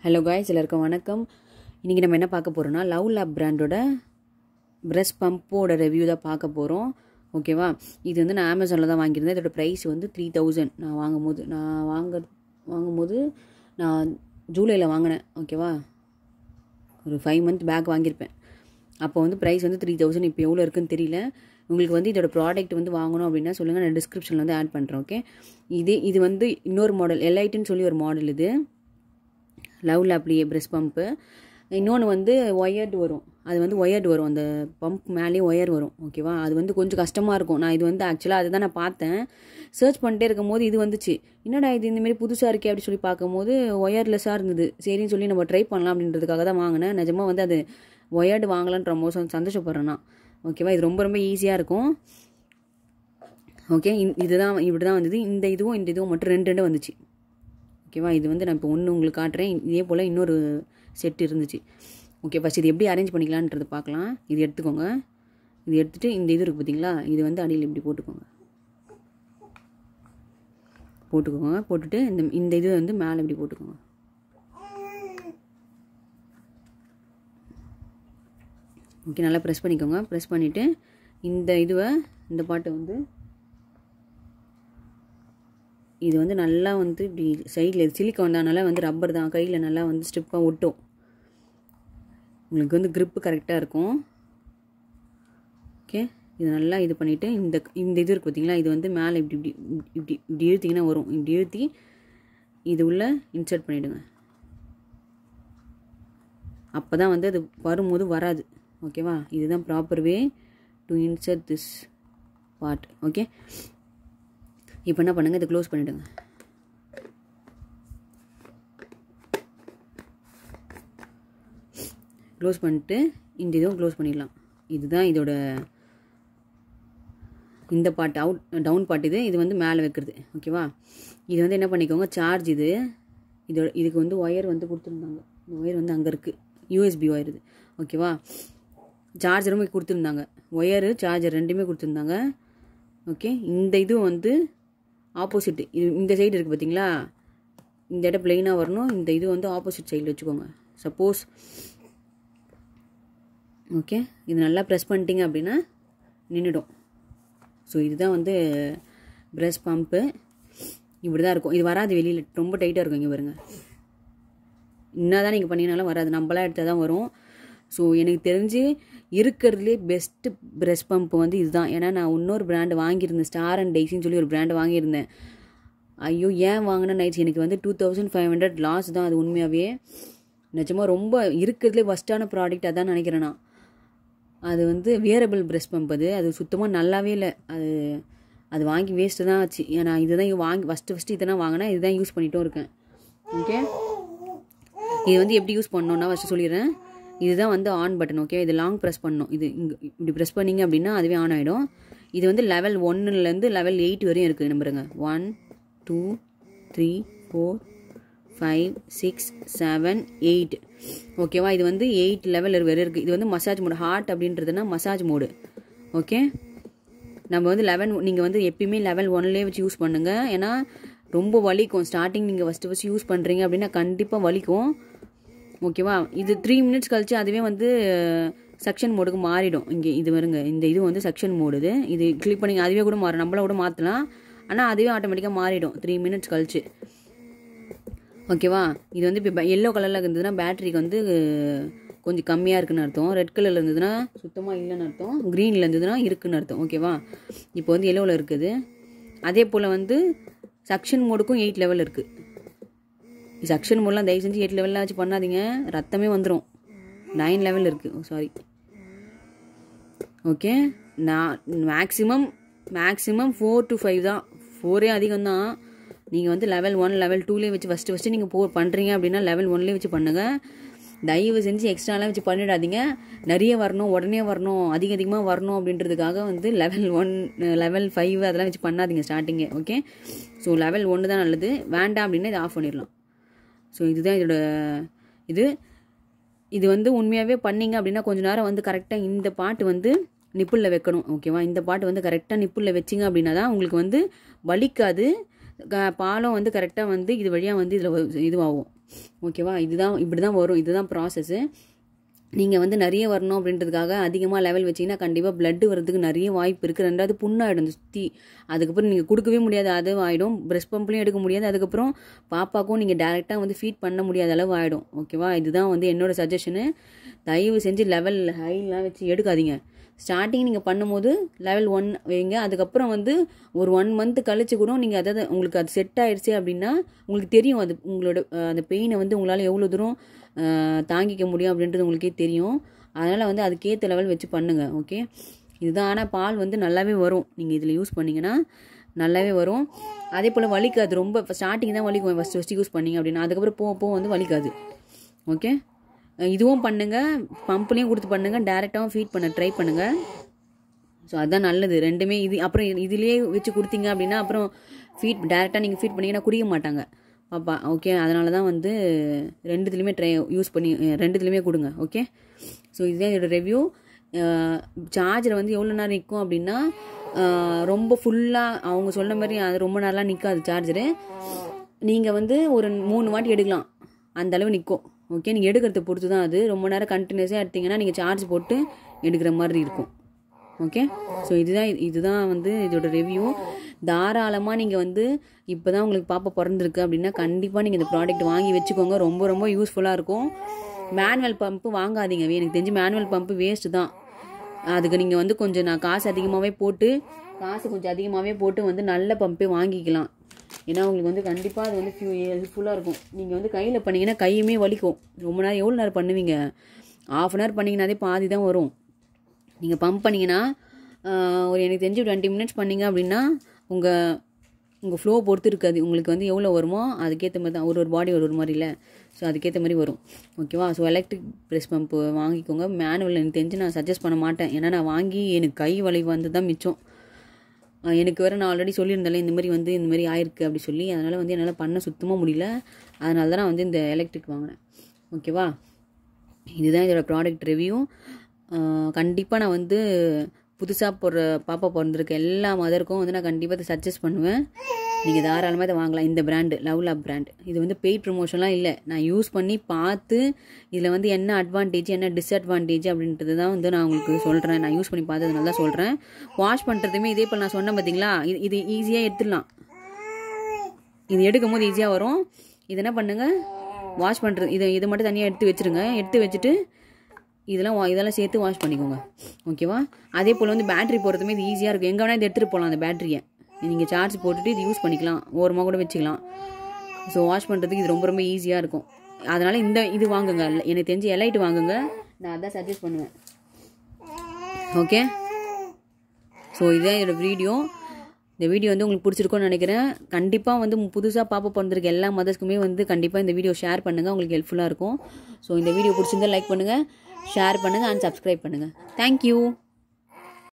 Hello guys, எல்லாருக்கும் வணக்கம். இன்றைக்கி நம்ம என்ன பார்க்க போகிறோம்னா லவ் லேப் பிராண்டோட பிரஷ் பம்போட ரிவ்யூ தான் பார்க்க போகிறோம். ஓகேவா? இது வந்து நான் அமேசானில் தான் வாங்கியிருந்தேன். இதோட ப்ரைஸ் வந்து 3000. நான் வாங்கும்போது நான் ஜூலையில் வாங்கினேன். ஓகேவா? ஒரு 5 மந்த் பேக் வாங்கியிருப்பேன். அப்போ வந்து ப்ரைஸ் வந்து 3000. இப்போ எவ்வளோ இருக்குன்னு தெரியல. உங்களுக்கு வந்து இதோட ப்ராடக்ட் வந்து வாங்கணும் அப்படின்னா சொல்லுங்கள், நான் டிஸ்கிரிப்ஷனில் வந்து ஆட் பண்ணுறேன். ஓகே, இது வந்து இன்னொரு மாடல், எலைட்டுன்னு சொல்லி ஒரு மாடல். இது லவ் லேப்லேயே ப்ரெஷ் பம்ப்பு. இன்னொன்று வந்து ஒயர்டு வரும். அது வந்து ஒயர்டு வரும், அந்த பம்ப் மேலேயே ஒயர் வரும். ஓகேவா? அது வந்து கொஞ்சம் கஷ்டமாக இருக்கும். நான் இது வந்து ஆக்சுவலாக அதுதான் நான் பார்த்தேன். சர்ச் பண்ணிட்டே இருக்கும் போது இது வந்துச்சு. என்னடா இது இந்தமாரி புதுசாக இருக்கே அப்படின்னு சொல்லி பார்க்கும்போது ஒயர்லெஸ்ஸாக இருந்தது. சரின்னு சொல்லி நம்ம ட்ரை பண்ணலாம் அப்படின்றதுக்காக தான் வாங்கினேன். நிஜமாக வந்து அது ஒயர்டு வாங்கலான்ற மோசம் சந்தோஷப்படுறேன் நான். ஓகேவா? இது ரொம்ப ரொம்ப ஈஸியாக இருக்கும். ஓகே, இப்படி தான் வந்தது. இந்த இதுவும் மட்டும் ரெண்டு வந்துச்சு. ஓகேவா? இது வந்து நான் இப்போ ஒன்று உங்களுக்கு காட்டுறேன். இதே போல் இன்னொரு செட் இருந்துச்சு. ஓகே, ஃபஸ்ட் இது எப்படி அரேஞ்ச் பண்ணிக்கலான்றது பார்க்கலாம். இது எடுத்துக்கோங்க. இது எடுத்துகிட்டு இந்த இது இருக்குது பார்த்தீங்களா, இது வந்து அடியில் இப்படி போட்டுக்கோங்க. போட்டுட்டு இந்த இது வந்து மேலே இப்படி போட்டுக்கோங்க. ஓகே, நல்லா ப்ரெஸ் பண்ணிக்கோங்க. ப்ரெஸ் பண்ணிவிட்டு இந்த பாட்டை வந்து இது வந்து நல்லா வந்து இப்படி சைடில் சிலிக்கான் தான், நல்லா வந்து ரப்பர் தான், கையில் நல்லா வந்து ஸ்டிப்பாக ஒட்டும். உங்களுக்கு வந்து க்ரிப்பு கரெக்டாக இருக்கும். ஓகே, இது நல்லா இது பண்ணிவிட்டு இந்த இது இருக்குது பார்த்தீங்களா, இது வந்து மேலே இப்படி இழுத்திங்கன்னா வரும். இப்படி இழுத்தி இது உள்ளே இன்சர்ட் பண்ணிவிடுங்க. அப்போ தான் வந்து அது வரும்போது வராது. ஓகேவா? இதுதான் proper way to insert this part. Okay, இப்போ என்ன பண்ணுங்கள், இதை க்ளோஸ் பண்ணிவிடுங்க. க்ளோஸ் பண்ணிட்டு இந்த இதுவும் க்ளோஸ் பண்ணிடலாம். இதுதான் இதோட இந்த பார்ட், டவுன் பார்ட். இது வந்து மேலே வைக்கிறது. ஓகேவா? இது வந்து என்ன பண்ணிக்கோங்க, சார்ஜ் இதுக்கு வந்து ஒயர் வந்து கொடுத்துருந்தாங்க. இந்த ஒயர் வந்து அங்கே இருக்குது, யூஎஸ்பி ஒயர் இது. ஓகேவா? சார்ஜரும் கொடுத்துருந்தாங்க, ஒயரு சார்ஜர் ரெண்டுமே கொடுத்துருந்தாங்க. ஓகே, இந்த இதுவும் வந்து ஆப்போசிட், இந்த சைடு இருக்குது பார்த்தீங்களா, இந்த இடம் பிளெயினாக வரணும். இந்த இது வந்து ஆப்போசிட் சைடில் வச்சுக்கோங்க. சப்போஸ் ஓகே, இது நல்லா ப்ரெஸ் பண்ணிட்டீங்க அப்படின்னா நின்றுடும். ஸோ இதுதான் வந்து ப்ரெஷ் பம்ப்பு. இப்படி தான் இருக்கும். இது வராது வெளியில், ரொம்ப டைட்டாக இருக்கும். இங்கே பாருங்க, என்ன தான் நீங்கள் பண்ணினாலும் வராது, நம்மளாம் எடுத்தால் தான் வரும். ஸோ எனக்கு தெரிஞ்சு இருக்கிறதுலே பெஸ்ட்டு ப்ரெஷ் பம்ப் வந்து இதுதான். ஏன்னா நான் இன்னொரு பிராண்டு வாங்கியிருந்தேன், ஸ்டார் அண்ட் டெய்ஸின்னு சொல்லி ஒரு பிராண்டு வாங்கியிருந்தேன். ஐயோ, ஏன் வாங்கினேன்னு ஆயிடுச்சு. எனக்கு வந்து 2500 லாஸ் தான் அது. உண்மையாகவே நிஜமாக ரொம்ப இருக்கிறதுலே ஃபஸ்ட்டான ப்ராடக்ட் அதான் நினைக்கிறேன் நான். அது வந்து வியரபிள் ப்ரெஷ் பம்ப். அது சுத்தமாக நல்லாவே இல்லை. அது வாங்கி வேஸ்ட்டு தான் ஆச்சு. ஏன்னா இதுதான் ஃபஸ்ட்டு இதை தான் வாங்கினேன். இதுதான் யூஸ் பண்ணிட்டும் இருக்கேன். ஓகே, இது வந்து எப்படி யூஸ் பண்ணணுன்னா ஃபஸ்ட்டு சொல்லிடுறேன். இதுதான் வந்து ஆன் பட்டன். ஓகே, இது லாங் ப்ரெஸ் பண்ணணும். இது இங்கே இப்படி ப்ரெஸ் பண்ணிங்க அப்படின்னா அதுவே ஆன் ஆகிடும். இது வந்து லெவல் 1லேருந்து லெவல் 8 வரையும் இருக்குது. நம்புறங்க 1 2 3 4 5 6 7 8. ஓகேவா? இது வந்து 8 லெவல் வரை இருக்குது. இது வந்து மசாஜ் மோடு. ஹார்ட் அப்படின்றதுனா மசாஜ் மோடு. ஓகே, நம்ம வந்து நீங்கள் வந்து எப்பயுமே லெவல் 1லேயே வச்சு யூஸ் பண்ணுங்கள். ஏன்னா ரொம்ப வலிக்கும். ஸ்டார்டிங் நீங்கள் ஃபஸ்ட்டு யூஸ் பண்ணுறீங்க அப்படின்னா கண்டிப்பாக வலிக்கும். ஓகேவா? இது 3 மினிட்ஸ் கழிச்சு அதுவே வந்து செக்ஷன் மோடுக்கு மாறிடும். இங்கே இது வருங்க, இந்த இது வந்து செக்ஷன் மோடு. இது கிளிக் பண்ணி அதுவே கூட மாறும். நம்மள கூட மாற்றலாம், ஆனால் அதுவே ஆட்டோமேட்டிக்காக மாறிடும் 3 மினிட்ஸ் கழிச்சு. ஓகேவா? இது வந்து இப்போ எல்லோ கலரில் இருந்ததுன்னா பேட்டரிக்கு வந்து கொஞ்சம் கம்மியாக இருக்குன்னு அர்த்தம். ரெட் கலரில் இருந்ததுன்னா சுத்தமாக இல்லைன்னு அர்த்தம். க்ரீனில் இருந்ததுன்னா இருக்குன்னு அர்த்தம். ஓகேவா? இப்போ வந்து எல்லோவில் இருக்குது. அதே போல் வந்து செக்ஷன் மோடுக்கும் 8 லெவல் இருக்குது. செக்ஷன் மோட்லாம் தயவு செஞ்சு 8 லெவலில் வச்சு பண்ணாதீங்க, ரத்தமே வந்துடும். 9 லெவல் இருக்குது. சாரி. ஓகே, நான் மேக்ஸிமம் 4 to 5 தான். 4 அதிகம் தான். நீங்கள் வந்து லெவல் 1 லெவல் 2லேயே வச்சு ஃபஸ்ட்டு நீங்கள் பண்ணுறீங்க அப்படின்னா லெவல் 1லேயே வச்சு பண்ணுங்கள். தயவு செஞ்சு எக்ஸ்ட்ராலாம் வச்சு பண்ணிடாதீங்க. நிறைய வரணும், உடனே வரணும், அதிகமாக வரணும் அப்படின்றதுக்காக வந்து லெவல் 1 லெவல் 5 அதெல்லாம் வச்சு பண்ணாதீங்க ஸ்டார்டிங்கே. ஓகே, ஸோ லெவல் 1 தான் நல்லது. வேண்டாம் அப்படின்னா இதை ஆஃப் பண்ணிடலாம். ஸோ இதுதான் இதோட இது வந்து உண்மையாகவே பண்ணிங்க அப்படின்னா கொஞ்ச நேரம் வந்து கரெக்டாக இந்த பாட்டு வந்து நிப்புளில் வைக்கணும். ஓகேவா? இந்த பாட்டு வந்து கரெக்டாக நிப்புளில் வச்சிங்க அப்படின்னா தான் உங்களுக்கு வந்து வலிக்காது. பாலம் வந்து கரெக்டாக வந்து இது வழியாக வந்து இதில் இதுவாகும். ஓகேவா? இப்படி தான் வரும். இதுதான் ப்ராசஸ்ஸு. நீங்கள் வந்து நிறைய வரணும் அப்படின்றதுக்காக அதிகமாக லெவல் வச்சிங்கன்னா கண்டிப்பாக பிளட்டு வரதுக்கு நிறைய வாய்ப்பு இருக்குது. ரெண்டாவது புண்ணாயிடும் சுற்றி. அதுக்கப்புறம் நீங்கள் கொடுக்கவே முடியாது, அது ஆகிடும். பிரஸ்ட் பம்ப்லையும் எடுக்க முடியாது. அதுக்கப்புறம் பாப்பாக்கும் நீங்கள் டேரெக்டாக வந்து ஃபீட் பண்ண முடியாத அளவு ஆகிடும். ஓகேவா? இதுதான் வந்து என்னோடய சஜஷனு. தயவு செஞ்சு லெவல் ஹைலாம் வச்சு எடுக்காதீங்க. ஸ்டார்டிங் நீங்கள் பண்ணும்போது லெவல் 1 வைங்க. அதுக்கப்புறம் வந்து ஒரு 1 மந்த் கழிச்சு கூட நீங்கள் அதாவது உங்களுக்கு அது செட் ஆயிடுச்சு அப்படின்னா உங்களுக்கு தெரியும் அது உங்களோட அந்த பெயினை வந்து உங்களால் எவ்வளோ தூரம் தாங்கிக்க முடியும் அப்படின்றது உங்களுக்கே தெரியும். அதனால் வந்து அதுக்கேற்ற லெவல் வச்சு பண்ணுங்கள். ஓகே, இதுதான். ஆனால் பால் வந்து நல்லாவே வரும். நீங்கள் இதில் யூஸ் பண்ணிங்கன்னா நல்லாவே வரும். அதே போல் வலிக்காது. ரொம்ப ஸ்டார்டிங் தான் வலிக்கும் ஃபஸ்ட்டு யூஸ் பண்ணிங்க அப்படின்னா. அதுக்கப்புறம் போக வந்து வலிக்காது. ஓகே, இதுவும் பண்ணுங்கள், பம்ப்லேயும் கொடுத்து பண்ணுங்கள், டேரெக்டாகவும் ஃபீட் பண்ண ட்ரை பண்ணுங்கள். ஸோ அதுதான் நல்லது. ரெண்டுமே இது. அப்புறம் இதுலேயே வச்சு கொடுத்தீங்க அப்படின்னா அப்புறம் டேரெக்டாக நீங்கள் ஃபீட் பண்ணிங்கன்னா குடிக்க மாட்டாங்க பாப்பா. ஓகே, அதனால தான் வந்து ரெண்டுத்துலேயுமே யூஸ் பண்ணி ரெண்டுத்துலேயுமே கொடுங்க. ஓகே, ஸோ இதுதான் என்னோடய ரிவ்யூ. சார்ஜர் வந்து எவ்வளோ நேரம் நிற்கும் அப்படின்னா ரொம்ப ஃபுல்லாக அவங்க சொன்ன மாதிரி அது ரொம்ப நேரம்லாம் நிற்காது சார்ஜரு. நீங்கள் வந்து ஒரு 3 வாட்டி எடுக்கலாம், அந்தளவு நிற்கும். ஓகே, நீங்கள் எடுக்கிறத பொறுத்து தான் அது. ரொம்ப நேரம் கண்டினியூஸாக எடுத்திங்கன்னா நீங்கள் சார்ஜ் போட்டு எடுக்கிற மாதிரி இருக்கும். ஓகே, ஸோ இதுதான் வந்து இதோட ரிவ்யூ. தாராளமாக நீங்கள் வந்து இப்போ தான் உங்களுக்கு பாப்பா பிறந்திருக்கு அப்படின்னா கண்டிப்பாக நீங்கள் இந்த ப்ராடக்ட் வாங்கி வச்சுக்கோங்க. ரொம்ப ரொம்ப யூஸ்ஃபுல்லாக இருக்கும். மேனுவல் பம்ப்பு வாங்காதீங்க. எனக்கு தெரிஞ்சு மேனுவல் பம்ப்பு வேஸ்ட்டு தான். அதுக்கு நீங்கள் வந்து கொஞ்சம் காசு அதிகமாகவே போட்டு வந்து நல்ல பம்பே வாங்கிக்கலாம். ஏன்னா உங்களுக்கு வந்து கண்டிப்பாக அது வந்து ஹெல்ப்ஃபுல்லாக இருக்கும். நீங்கள் வந்து கையில் பண்ணிங்கன்னா கையுமே வலிக்கும். ரொம்ப நேரம் எவ்வளோ நேரம் பண்ணுவீங்க? 1/2 hour பண்ணிங்கன்னாதே பாதி தான் வரும். நீங்கள் பம்ப் பண்ணிங்கன்னா ஒரு எனக்கு தெரிஞ்சு 20 minutes பண்ணிங்க அப்படின்னா உங்கள் ஃப்ளோ பொறுத்து இருக்காது. உங்களுக்கு வந்து எவ்வளோ வருமோ அதுக்கேற்ற மாதிரி தான். ஒரு பாடி ஒரு மாதிரி இல்லை. ஸோ அதுக்கேற்ற மாதிரி வரும். ஓகேவா? ஸோ எலக்ட்ரிக் பிரஸ் பம்ப்பு வாங்கிக்கோங்க. மேனுவல் எனக்கு தெரிஞ்சு நான் சஜஸ்ட் பண்ண மாட்டேன். ஏன்னா நான் வாங்கி எனக்கு கை வலி வந்து தான் மிச்சம். எனக்கு வேறு நான் ஆல்ரெடி சொல்லியிருந்தேன் இந்த மாதிரி ஆயிருக்கு அப்படி சொல்லி. அதனால் வந்து என்னால் பண்ண சுத்தமாக முடியல. அதனால தான் நான் வந்து இந்த எலக்ட்ரிக் வாங்கினேன். ஓகேவா? இதுதான் இதோட ப்ராடக்ட் ரிவ்யூ. கண்டிப்பாக நான் வந்து புதுசாக பாப்பா பிறந்திருக்க எல்லா மதருக்கும் வந்து நான் கண்டிப்பாக இதை சஜஸ்ட் பண்ணுவேன். நீங்கள் தாராளமாக இதை வாங்கலாம். இந்த பிராண்டு லவ்லாப் பிராண்ட். இது வந்து பெய்ட் ப்ரொமோஷன்லாம் இல்லை. நான் யூஸ் பண்ணி பார்த்து இதில் வந்து என்ன அட்வான்டேஜ் என்ன டிஸ்அட்வான்டேஜ் அப்படின்றது தான் வந்து நான் உங்களுக்கு சொல்கிறேன். நான் யூஸ் பண்ணி பார்த்ததுனால தான் சொல்கிறேன். வாஷ் பண்ணுறதுமே இதே போல் நான் சொன்னேன் பார்த்தீங்களா, இது ஈஸியாக எடுத்துடலாம். இது எடுக்கும் போது ஈஸியாக வரும். இது என்ன பண்ணுங்கள், வாஷ் பண்ணுறது இதை மட்டும் தனியாக எடுத்து வச்சுருங்க. எடுத்து வச்சுட்டு இதெல்லாம் சேர்த்து வாஷ் பண்ணிக்கோங்க. ஓகேவா? அதே போல் வந்து பேட்டரி போகிறதுமே இது ஈஸியாக இருக்கும். எங்கே வேணால் இது எடுத்துகிட்டு போகலாம். அந்த பேட்டரியை நீங்கள் சார்ஜ் போட்டுட்டு இது யூஸ் பண்ணிக்கலாம். ஓரமாக கூட வச்சுக்கலாம். ஸோ வாஷ் பண்ணுறதுக்கு இது ரொம்ப ரொம்ப ஈஸியாக இருக்கும். அதனால் இது வாங்குங்க. எனக்கு தெரிஞ்சு எலைட் வாங்குங்க. நான் அதான் சஜஸ்ட் பண்ணுவேன். ஓகே, ஸோ இதுதான் என்னோடய வீடியோ. இந்த வீடியோ வந்து உங்களுக்கு பிடிச்சிருக்கும்னு நினைக்கிறேன். கண்டிப்பாக வந்து புதுசாக பாப்பா பிறந்திருக்க எல்லா மதர்ஸ்க்குமே வந்து கண்டிப்பாக இந்த வீடியோ ஷேர் பண்ணுங்கள். உங்களுக்கு ஹெல்ப்ஃபுல்லாக இருக்கும். ஸோ இந்த வீடியோ பிடிச்சிருந்தா லைக் பண்ணுங்கள், ஷேர் பண்ணுங்கள் அண்ட் சப்ஸ்கிரைப் பண்ணுங்கள். தேங்க்யூ.